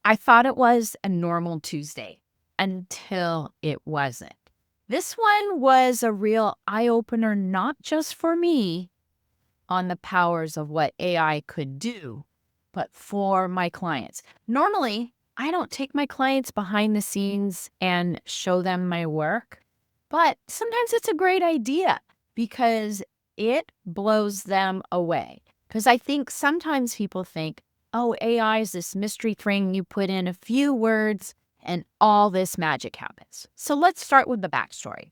I thought it was a normal Tuesday until it wasn't. This one was a real eye-opener, not just for me on the powers of what AI could do, but for my clients. Normally, I don't take my clients behind the scenes and show them my work, but sometimes it's a great idea because it blows them away. Because I think sometimes people think, oh, AI is this mystery thing you put in a few words and all this magic happens. So let's start with the backstory.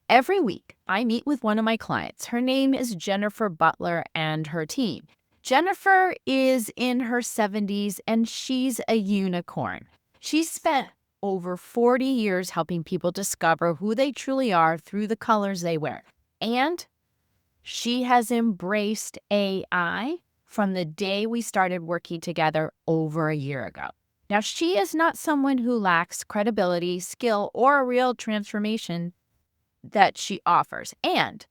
Every week, I meet with one of my clients. Her name is Jennifer Butler and her team. Jennifer is in her 70s and she's a unicorn. She spent over 40 years helping people discover who they truly are through the colors they wear. And she has embraced AI from the day we started working together over a year ago. Now, she is not someone who lacks credibility, skill, or a real transformation that she offers. And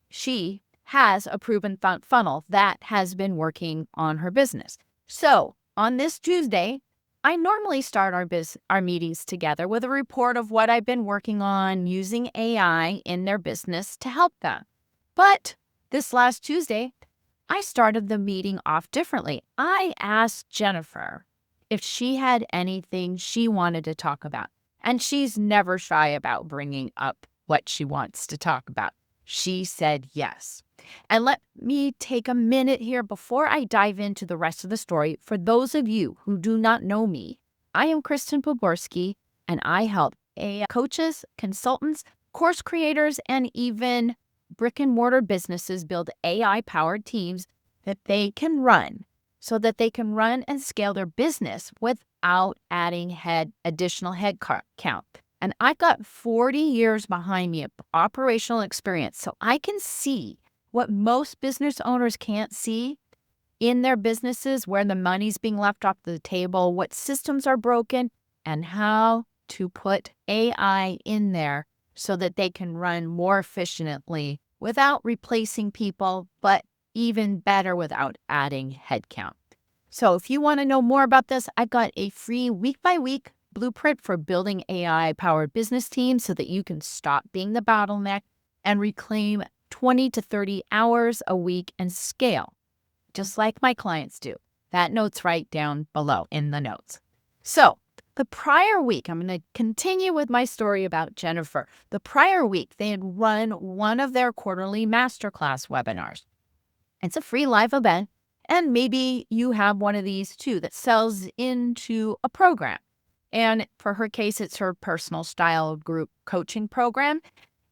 she has a proven funnel that has been working on her business. So on this Tuesday, I normally start our meetings together with a report of what I've been working on using AI in their business to help them. But this last Tuesday, I started the meeting off differently. I asked Jennifer if she had anything she wanted to talk about. And she's never shy about bringing up what she wants to talk about. She said yes. And let me take a minute here before I dive into the rest of the story. For those of you who do not know me, I am Kristen Poborski, and I help AI coaches, consultants, course creators, and even brick and mortar businesses build AI-powered teams that they can run so that they can run and scale their business without adding additional head count. And I've got 40 years behind me of operational experience, so I can see what most business owners can't see in their businesses, where the money's being left off the table, what systems are broken, and how to put AI in there so that they can run more efficiently without replacing people, but even better without adding headcount. So if you want to know more about this, I've got a free week-by-week blueprint for building AI-powered business teams so that you can stop being the bottleneck and reclaim 20 to 30 hours a week and scale, just like my clients do. That note's right down below in the notes. So the prior week, I'm going to continue with my story about Jennifer. The prior week, they had run one of their quarterly masterclass webinars. It's a free live event, and maybe you have one of these too that sells into a program. And for her case, it's her personal style group coaching program.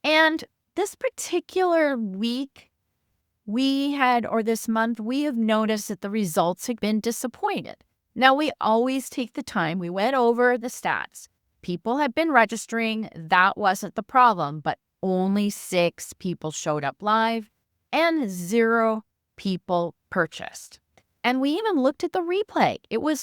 And this particular week, this month, we have noticed that the results have been disappointed. Now, we always take the time. We went over the stats. People have been registering. That wasn't the problem, but only 6 people showed up live and 0 people purchased. And we even looked at the replay.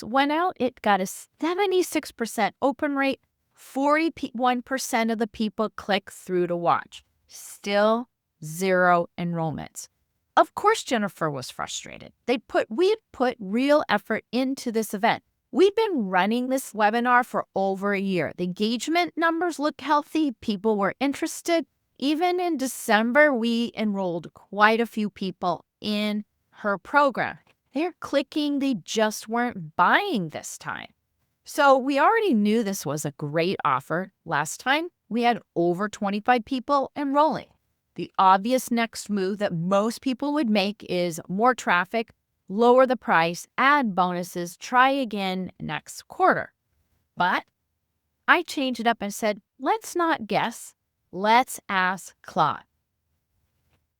Went out, it got a 76% open rate, 41% of the people click through to watch. Still 0 enrollments. Of course, Jennifer was frustrated. We had put real effort into this event. We've been running this webinar for over a year. The engagement numbers look healthy. People were interested. Even in December, we enrolled quite a few people in her program. They're clicking, they just weren't buying this time. So we already knew this was a great offer. Last time, we had over 25 people enrolling. The obvious next move that most people would make is more traffic, lower the price, add bonuses, try again next quarter. But I changed it up and said, let's not guess. Let's ask Claude.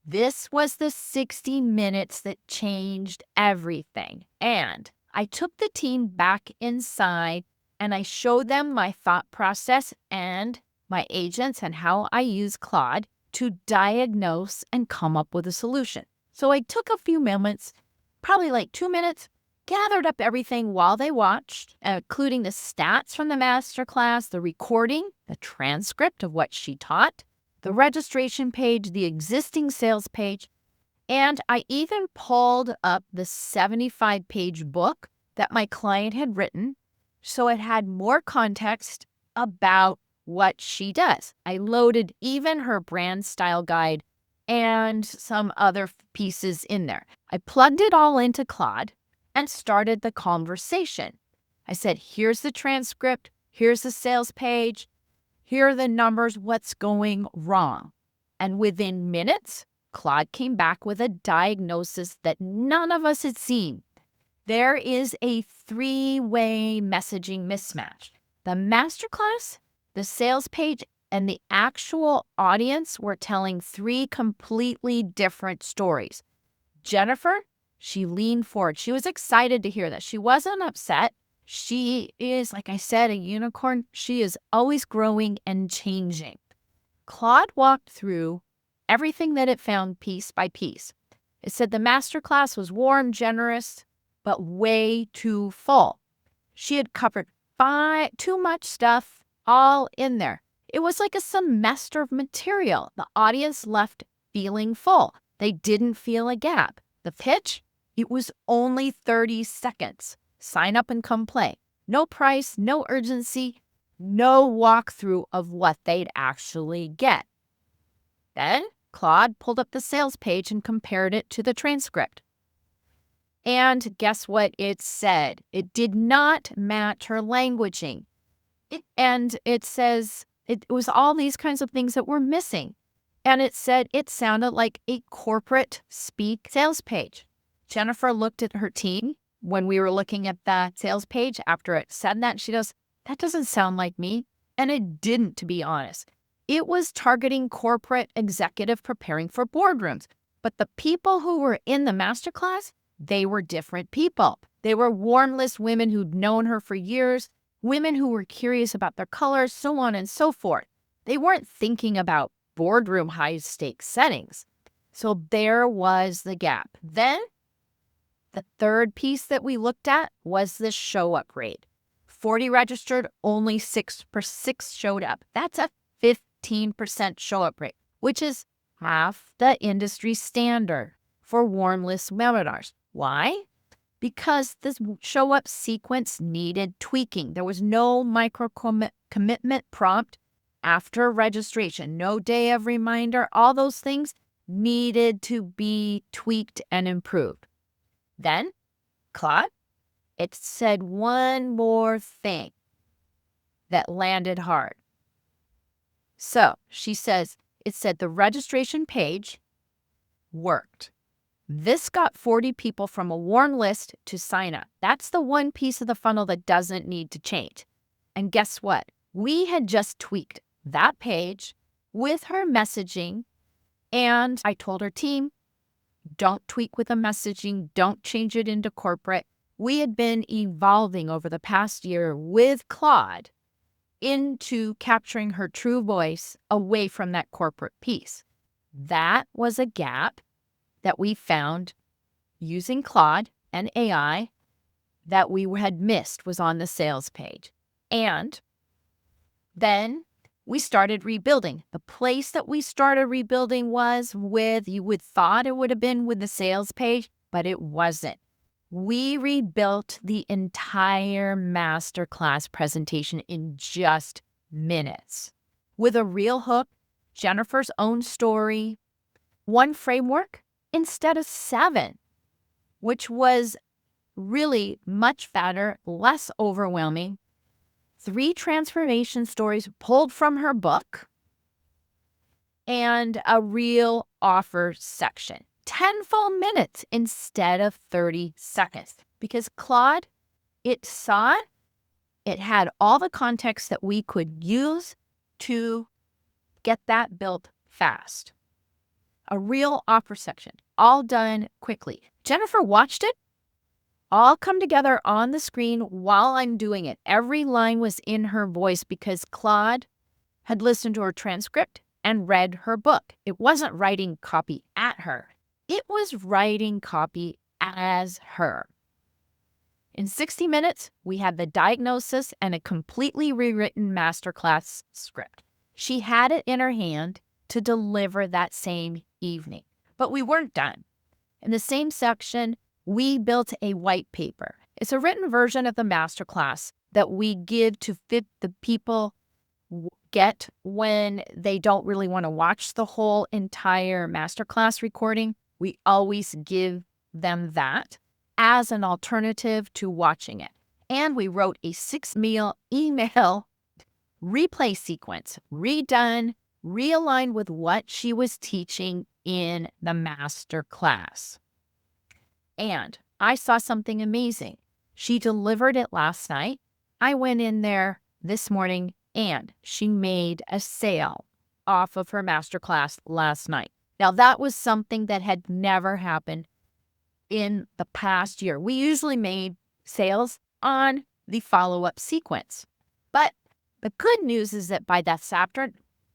This was the 60 minutes that changed everything. And I took the team back inside and I showed them my thought process and my agents and how I use Claude to diagnose and come up with a solution. So I took a few moments, probably like 2 minutes, gathered up everything while they watched, including the stats from the masterclass, the recording, the transcript of what she taught, the registration page, the existing sales page, and I even pulled up the 75-page book that my client had written so it had more context about what she does. I loaded even her brand style guide and some other pieces in there. I plugged it all into Claude and started the conversation. I said, here's the transcript, here's the sales page, here are the numbers, what's going wrong. And within minutes, Claude came back with a diagnosis that none of us had seen. There is a three-way messaging mismatch. The masterclass, the sales page, and the actual audience were telling three completely different stories. Jennifer, she leaned forward. She was excited to hear that. She wasn't upset. She is, like I said, a unicorn. She is always growing and changing. Claude walked through everything that it found piece by piece. It said the masterclass was warm, generous, but way too full. She had covered too much stuff all in there. It was like a semester of material. The audience left feeling full. They didn't feel a gap. The pitch, it was only 30 seconds. Sign up and come play. No price, no urgency, no walkthrough of what they'd actually get. Then Claude pulled up the sales page and compared it to the transcript. And guess what it said? It did not match her languaging. It says it was all these kinds of things that were missing. And it said it sounded like a corporate speak sales page. Jennifer looked at her team when we were looking at that sales page after it said that. She goes, that doesn't sound like me. And it didn't, to be honest. It was targeting corporate executive preparing for boardrooms. But the people who were in the masterclass, they were different people. They were warm list women who'd known her for years, women who were curious about their colors, so on and so forth. They weren't thinking about boardroom high-stakes settings. So there was the gap. Then the third piece that we looked at was the show-up rate. 40 registered, only 6 showed up. That's a 15% show-up rate, which is half the industry standard for warm list webinars. Why? Because this show-up sequence needed tweaking. There was no micro-commitment prompt after registration, no day of reminder. All those things needed to be tweaked and improved. Then, Claude, it said one more thing that landed hard. So she says, it said the registration page worked. This got 40 people from a warm list to sign up. That's the one piece of the funnel that doesn't need to change. And guess what? We had just tweaked that page with her messaging, and I told her team, don't tweak with the messaging, don't change it into corporate. We had been evolving over the past year with Claude into capturing her true voice away from that corporate piece. That was a gap that we found using Claude and AI that we had missed was on the sales page. And then we started rebuilding. The place that we started rebuilding was with, you would thought it would have been with the sales page, but it wasn't. We rebuilt the entire masterclass presentation in just minutes with a real hook, Jennifer's own story, one framework instead of 7, which was really much fatter, less overwhelming. 3 transformation stories pulled from her book and a real offer section. 10 full minutes instead of 30 seconds. Because Claude, it had all the context that we could use to get that built fast. A real offer section, all done quickly. Jennifer watched it all come together on the screen while I'm doing it. Every line was in her voice because Claude had listened to her transcript and read her book. It wasn't writing copy at her. It was writing copy as her. In 60 minutes, we had the diagnosis and a completely rewritten masterclass script. She had it in her hand to deliver that same evening. But we weren't done. In the same section, we built a white paper. It's a written version of the masterclass, that we give to fit the people get when they don't really want to watch the whole entire masterclass recording. We always give them that as an alternative to watching it. And we wrote a 6-meal email replay sequence, redone, realigned with what she was teaching in the masterclass. And I saw something amazing. She delivered it last night. I went in there this morning and she made a sale off of her masterclass last night. Now, that was something that had never happened in the past year. We usually made sales on the follow-up sequence. But the good news is that by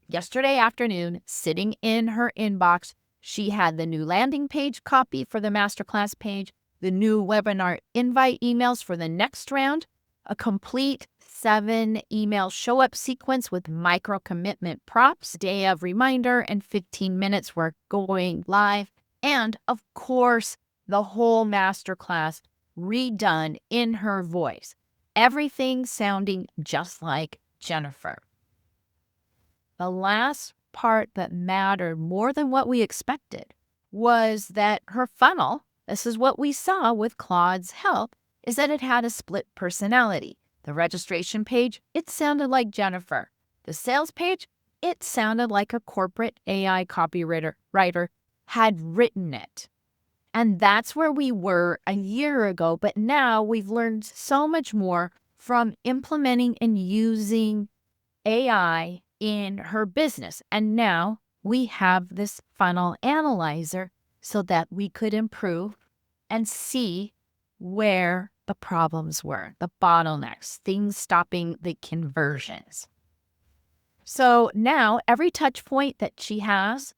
yesterday afternoon, sitting in her inbox, she had the new landing page copy for the masterclass page, the new webinar invite emails for the next round, a complete 7-email show-up sequence with micro-commitment props, day of reminder, and 15 minutes we're going live, and of course, the whole masterclass redone in her voice. Everything sounding just like Jennifer. The last part that mattered more than what we expected was that her funnel, this is what we saw with Claude's help, is that it had a split personality. The registration page, it sounded like Jennifer. The sales page, it sounded like a corporate AI copywriter had written it. And that's where we were a year ago, but now we've learned so much more from implementing and using AI in her business. And now we have this funnel analyzer so that we could improve and see where the problems were, the bottlenecks, things stopping the conversions. So now every touch point that she has,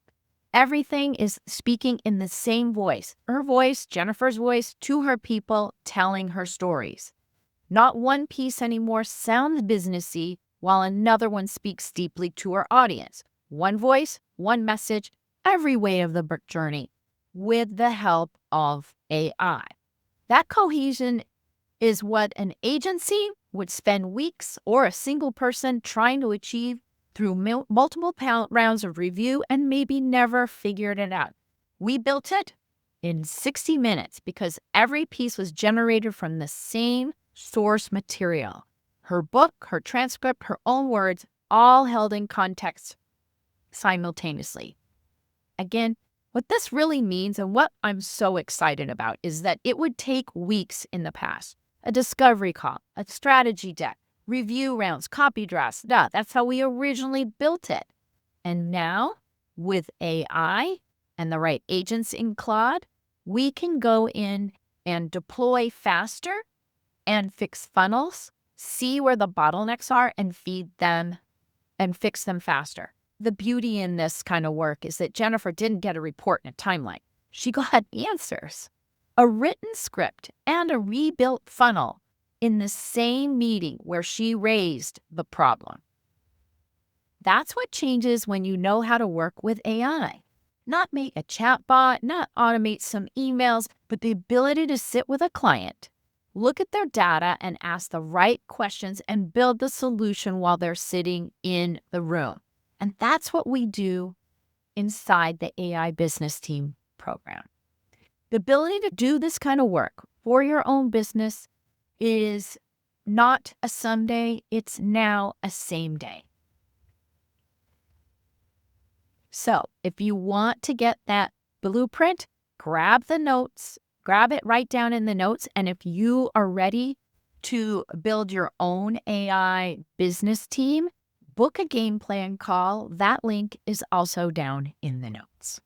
everything is speaking in the same voice. Her voice, Jennifer's voice, to her people, telling her stories. Not one piece anymore sounds businessy, while another one speaks deeply to her audience. One voice, one message, every way of the journey, with the help of AI. That cohesion is what an agency would spend weeks or a single person trying to achieve through multiple rounds of review and maybe never figured it out. We built it in 60 minutes because every piece was generated from the same source material. Her book, her transcript, her own words, all held in context simultaneously. Again, what this really means and what I'm so excited about is that it would take weeks in the past. A discovery call, a strategy deck, review rounds, copy drafts. That's how we originally built it. And now, with AI and the right agents in Claude, we can go in and deploy faster and fix funnels, see where the bottlenecks are and feed them and fix them faster. The beauty in this kind of work is that Jennifer didn't get a report in a timeline. She got answers, a written script, and a rebuilt funnel in the same meeting where she raised the problem. That's what changes when you know how to work with AI. Not make a chatbot, not automate some emails, but the ability to sit with a client, look at their data and ask the right questions and build the solution while they're sitting in the room. And that's what we do inside the AI Business Team program. The ability to do this kind of work for your own business is not a someday, it's now a same day. So if you want to get that blueprint, grab the notes, grab it right down in the notes. And if you are ready to build your own AI business team, book a game plan call. That link is also down in the notes.